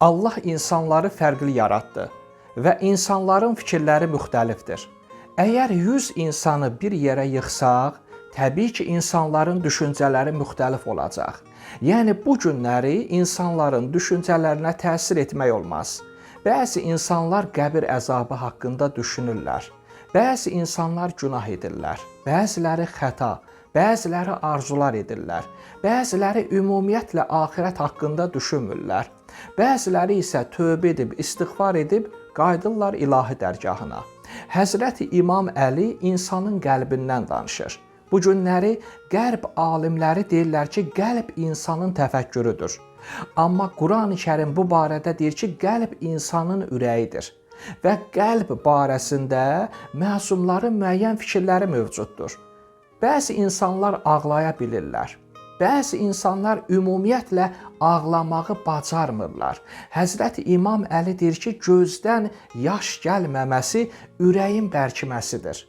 Allah insanları fərqli yaratdı və insanların fikirləri müxtəlifdir. Əgər 100 insanı bir yerə yığsaq, təbii ki, insanların düşüncələri müxtəlif olacaq. Yəni, bu günləri insanların düşüncələrinə təsir etmək olmaz. Bəzi insanlar qəbir əzabı haqqında düşünürlər. Bəzi insanlar günah edirlər. Bəziləri xəta, bəziləri arzular edirlər. Bəziləri ümumiyyətlə axirət haqqında düşünmürlər. Bəziləri isə tövbə edib, istiğfar edib, qayıdırlar ilahi dərgahına. Həzrəti İmam Əli insanın qəlbindən danışır. Bu günləri qərb alimləri deyirlər ki, qəlb insanın təfəkkürüdür. Amma Quran-ı Kərim bu barədə deyir ki, qəlb insanın ürəyidir. Və qəlb barəsində məsumların müəyyən fikirləri mövcuddur. Bəzi insanlar ağlaya bilirlər. Bəzi insanlar ümumiyyətlə ağlamağı bacarmırlar. Həzrəti İmam Əli deyir ki, gözdən yaş gəlməməsi ürəyin bərkiməsidir.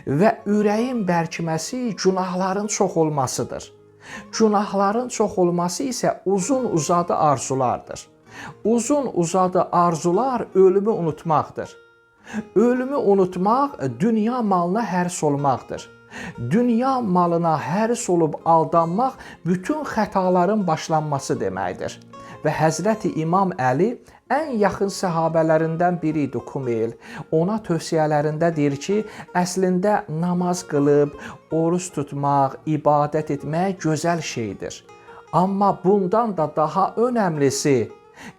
Və ürəyin bərkiməsi günahların çox olmasıdır. Günahların çox olması isə uzun-uzadı arzulardır. Uzun-uzadı arzular ölümü unutmaqdır. Ölümü unutmaq dünya malına həris olmaqdır. Dünya malına həris olub aldanmaq bütün xətaların başlanması deməkdir. Və Həzrəti İmam Əli ən yaxın səhabələrindən biri idi Kumeyl. Ona tövsiyələrində deyir ki, əslində namaz qılıb, oruç tutmaq, ibadət etmək gözəl şeydir. Amma bundan da daha önəmlisi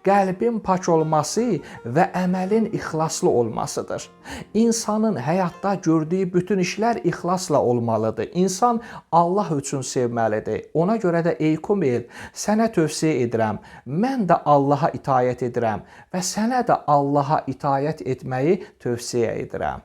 qəlbin pak olması və əməlin ixlaslı olmasıdır. İnsanın həyatda gördüyü bütün işlər ixlasla olmalıdır. İnsan Allah üçün sevməlidir. Ona görə də ey Kumeyl, sənə tövsiyə edirəm. Mən də Allaha itayət edirəm və sənə də Allaha itayət etməyi tövsiyə edirəm.